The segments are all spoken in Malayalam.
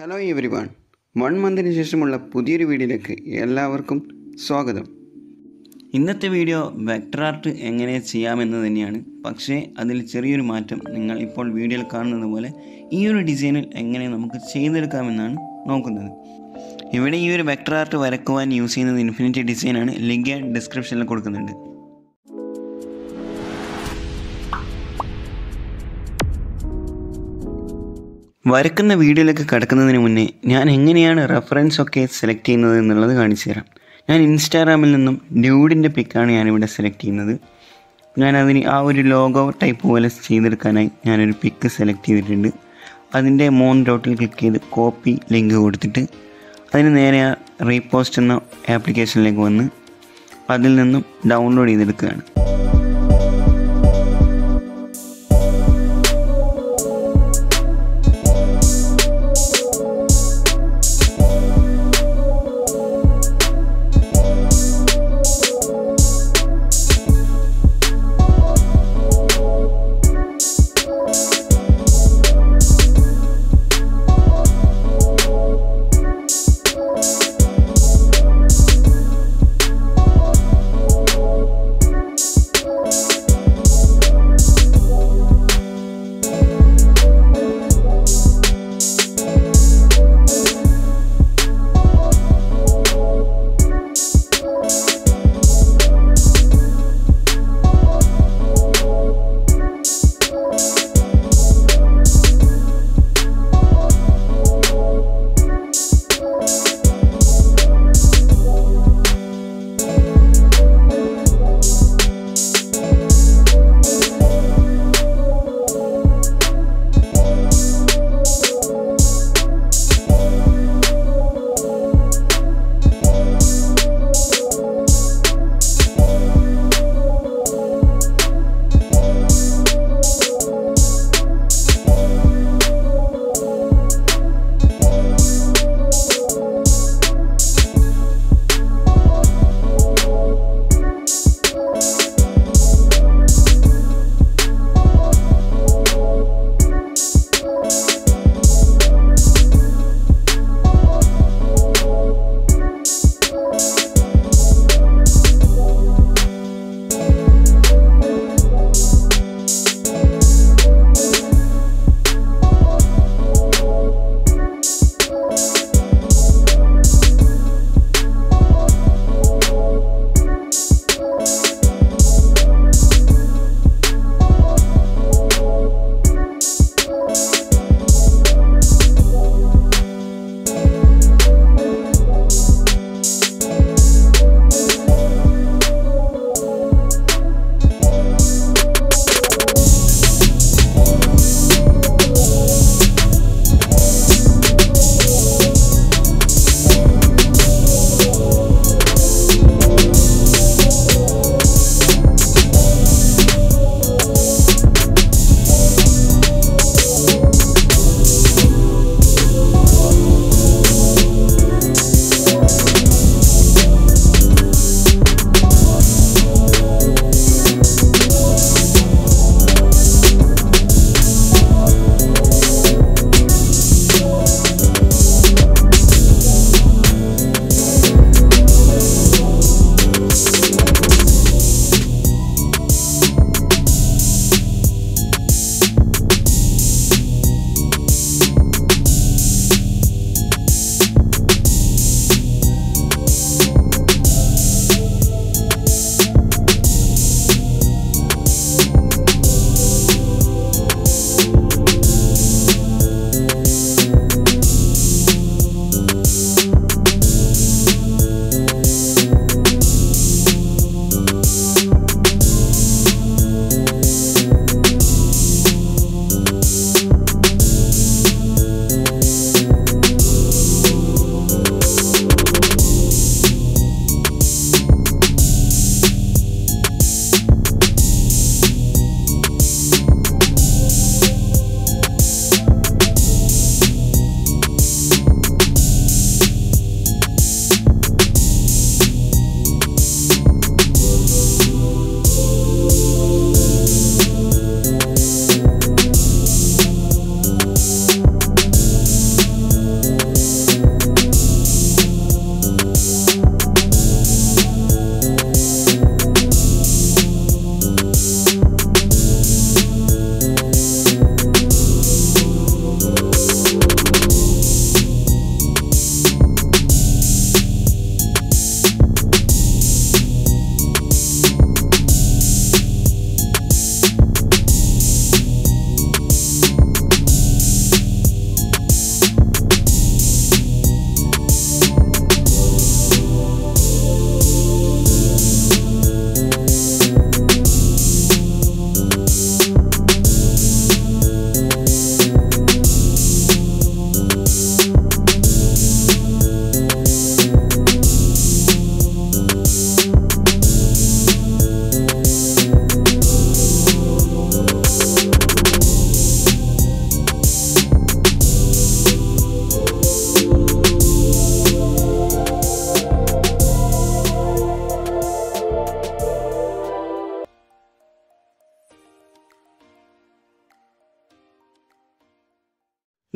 Hello everyone. 1 monthന് ശേഷമുള്ള പുതിയൊരു വീഡിയോയിലേക്ക് എല്ലാവർക്കും സ്വാഗതം. ഇന്നത്തെ വീഡിയോ വെക്ടർ ആർട്ട് എങ്ങനെ ചെയ്യാമെന്ന് തന്നെയാണ്. പക്ഷേ അതിൽ ചെറിയൊരു മാറ്റം. നിങ്ങൾ ഇപ്പോൾ വീഡിയോയിൽ കാണുന്നത് പോലെ ഈ ഒരു ഡിസൈനിൽ എങ്ങനെ നമുക്ക് ചെയ്തെടുക്കാമെന്നാണ് നോക്കുന്നത്. ഇവിടെ ഈ ഒരു വെക്ടർ ആർട്ട് വരക്കുവാൻ യൂസ് ചെയ്യുന്നത് ഇൻഫിനിറ്റി ഡിസൈനാണ്. ലിങ്ക് ഡിസ്ക്രിപ്ഷനിൽ കൊടുക്കുന്നുണ്ട്. വരക്കുന്ന വീഡിയോയിലേക്ക് കടക്കുന്നതിന് മുന്നേ ഞാൻ എങ്ങനെയാണ് റെഫറൻസ് ഒക്കെ സെലക്ട് ചെയ്യുന്നത് എന്നുള്ളത് കാണിച്ചു തരാം. ഞാൻ ഇൻസ്റ്റാഗ്രാമിൽ നിന്നും ഡ്യൂഡിൻ്റെ പിക്കാണ് ഞാനിവിടെ സെലക്ട് ചെയ്യുന്നത്. ഞാനതിന് ആ ഒരു ലോഗോ ടൈപ്പ് പോലെ ചെയ്തെടുക്കാനായി ഞാനൊരു പിക്ക് സെലക്ട് ചെയ്തിട്ടുണ്ട്. അതിൻ്റെ 3 ഡോട്ടിൽ ക്ലിക്ക് ചെയ്ത് കോപ്പി ലിങ്ക് കൊടുത്തിട്ട് അതിന് നേരെ ആ റീപോസ്റ്റ് എന്ന ആപ്ലിക്കേഷനിലേക്ക് വന്ന് അതിൽ നിന്നും ഡൗൺലോഡ് ചെയ്തെടുക്കുകയാണ്.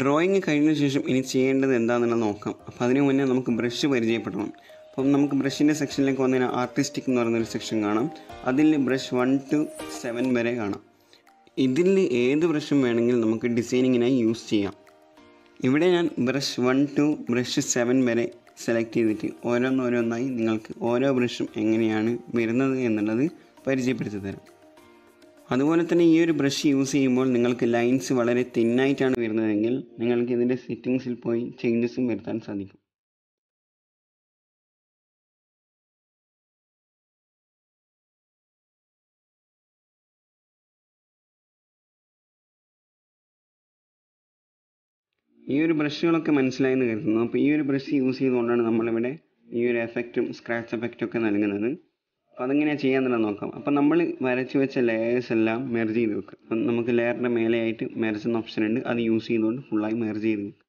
ഡ്രോയിങ് കഴിഞ്ഞ ശേഷം ഇനി ചെയ്യേണ്ടത് എന്താണെന്നുള്ളത് നോക്കാം. അപ്പോൾ അതിന് മുന്നേ നമുക്ക് ബ്രഷ് പരിചയപ്പെടണം. അപ്പം നമുക്ക് ബ്രഷിൻ്റെ സെക്ഷനിലേക്ക് വന്നതിന് ആർട്ടിസ്റ്റിക് എന്ന് പറയുന്നൊരു സെക്ഷൻ കാണാം. അതിൽ ബ്രഷ് 1 to 7 വരെ കാണാം. ഇതിൽ ഏത് ബ്രഷും വേണമെങ്കിൽ നമുക്ക് ഡിസൈനിങ്ങിനായി യൂസ് ചെയ്യാം. ഇവിടെ ഞാൻ ബ്രഷ് 1 to ബ്രഷ് 7 വരെ സെലക്ട് ചെയ്തിട്ട് ഓരോന്നോരോന്നായി നിങ്ങൾക്ക് ഓരോ ബ്രഷും എങ്ങനെയാണ് വരുന്നത് എന്നുള്ളത് പരിചയപ്പെടുത്തി തരാം. അതുപോലെ തന്നെ ഈ ഒരു ബ്രഷ് യൂസ് ചെയ്യുമ്പോൾ നിങ്ങൾക്ക് ലൈൻസ് വളരെ തിന്നായിട്ടാണ് വരുന്നതെങ്കിൽ നിങ്ങൾക്ക് ഇതിൻ്റെ സെറ്റിങ്സിൽ പോയി ചേഞ്ചസും വരുത്താൻ സാധിക്കും. ഈ ഒരു ബ്രഷുകളൊക്കെ മനസ്സിലായെന്ന് കരുതുന്നു. അപ്പോൾ ഈ ഒരു ബ്രഷ് യൂസ് ചെയ്തുകൊണ്ടാണ് നമ്മളിവിടെ ഈ ഒരു എഫക്റ്റും സ്ക്രാച്ച് എഫക്റ്റും ഒക്കെ നൽകുന്നത്. അപ്പോൾ അതെങ്ങനെയാണ് ചെയ്യാന്നുള്ളത് നോക്കാം. അപ്പോൾ നമ്മൾ വരച്ച് വെച്ച ലെയേഴ്സ് എല്ലാം മെർജ് ചെയ്ത് വെക്കുക. അപ്പം നമുക്ക് ലെയറിൻ്റെ മേലെയായിട്ട് മെർജ് എന്ന ഓപ്ഷൻ ഉണ്ട്. അത് യൂസ് ചെയ്തുകൊണ്ട് ഫുള്ളായി മെർജ് ചെയ്ത് വെക്കുക.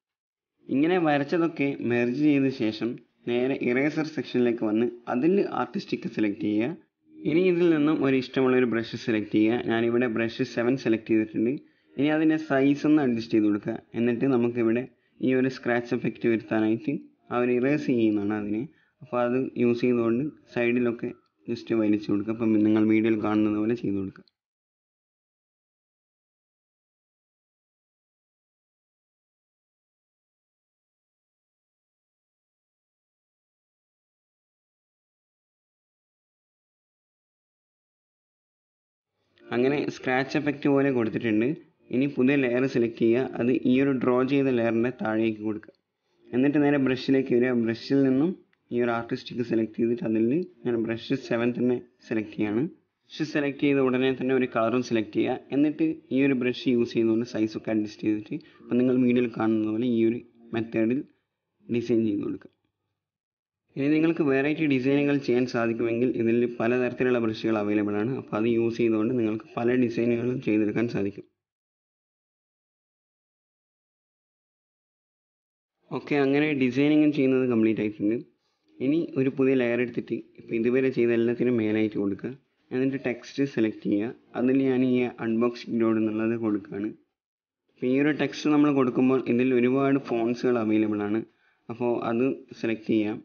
ഇങ്ങനെ വരച്ചതൊക്കെ മെർജ് ചെയ്ത ശേഷം നേരെ ഇറേസർ സെക്ഷനിലേക്ക് വന്ന് അതിൽ ആർട്ടിസ്റ്റിക് സെലക്ട് ചെയ്യുക. ഇനി ഇതിൽ നിന്നും ഒരു ഇഷ്ടമുള്ളൊരു ബ്രഷ് സെലക്ട് ചെയ്യുക. ഞാനിവിടെ ബ്രഷ് 7 സെലക്ട് ചെയ്തിട്ടുണ്ട്. ഇനി അതിൻ്റെ സൈസ് ഒന്ന് അഡ്ജസ്റ്റ് ചെയ്ത് കൊടുക്കുക. എന്നിട്ട് നമുക്കിവിടെ ഈ ഒരു സ്ക്രാച്ച് എഫക്റ്റ് വരുത്താനായിട്ട് ആ ഒരു ഇറേസ് ചെയ്യുന്നതാണ് അതിന്. അപ്പോൾ അത് യൂസ് ചെയ്തുകൊണ്ട് സൈഡിലൊക്കെ ജസ്റ്റ് വലിച്ചു കൊടുക്കുക. അപ്പം നിങ്ങൾ വീഡിയോയിൽ കാണുന്നത് പോലെ ചെയ്ത് കൊടുക്കുക. അങ്ങനെ സ്ക്രാച്ച് എഫക്റ്റ് പോലെ കൊടുത്തിട്ടുണ്ട്. ഇനി പുതിയ ലെയർ സെലക്ട് ചെയ്യുക. അത് ഈ ഒരു ഡ്രോ ചെയ്ത ലെയറിൻ്റെ താഴേക്ക് കൊടുക്കുക. എന്നിട്ട് നേരെ ബ്രഷിലേക്ക് വരിക. ബ്രഷിൽ നിന്നും ഈ ഒരു ആർട്ടിസ്റ്റിക് സെലക്ട് ചെയ്തിട്ട് അതിൽ ഞാൻ ബ്രഷ് 7 തന്നെ സെലക്ട് ചെയ്യാണ്. ബ്രഷ് സെലക്ട് ചെയ്ത ഉടനെ തന്നെ ഒരു കളറും സെലക്ട് ചെയ്യുക. എന്നിട്ട് ഈ ഒരു ബ്രഷ് യൂസ് ചെയ്തുകൊണ്ട് സൈസൊക്കെ അഡ്ജസ്റ്റ് ചെയ്തിട്ട് അപ്പം നിങ്ങൾ വീഡിയോയിൽ കാണുന്നത് പോലെ ഈ ഒരു മെത്തേഡിൽ ഡിസൈൻ ചെയ്ത് കൊടുക്കുക. ഇനി നിങ്ങൾക്ക് വെറൈറ്റി ഡിസൈനുകൾ ചെയ്യാൻ സാധിക്കുമെങ്കിൽ ഇതിൽ പലതരത്തിലുള്ള ബ്രഷുകൾ അവൈലബിൾ ആണ്. അപ്പോൾ അത് യൂസ് ചെയ്തുകൊണ്ട് നിങ്ങൾക്ക് പല ഡിസൈനുകളും ചെയ്തെടുക്കാൻ സാധിക്കും. ഓക്കെ, അങ്ങനെ ഡിസൈനിങ് ചെയ്യുന്നത് കംപ്ലീറ്റ് ആയിട്ടുണ്ട്. ഇനി ഒരു പുതിയ ലെയർ എടുത്തിട്ട് ഇപ്പോൾ ഇതുവരെ ചെയ്ത എല്ലാത്തിനും മേലായിട്ട് കൊടുക്കുക. എന്നിട്ട് ടെക്സ്റ്റ് സെലക്ട് ചെയ്യുക. അതിൽ ഞാൻ ഈ അൺബോക്സിംഗ് ഡോട്ട് എന്നുള്ളത് കൊടുക്കുകയാണ്. അപ്പോൾ ഈ ഒരു ടെക്സ്റ്റ് നമ്മൾ കൊടുക്കുമ്പോൾ ഇതിൽ ഒരുപാട് ഫോൺസുകൾ അവൈലബിൾ ആണ്. അപ്പോൾ അത് സെലക്ട് ചെയ്യാം.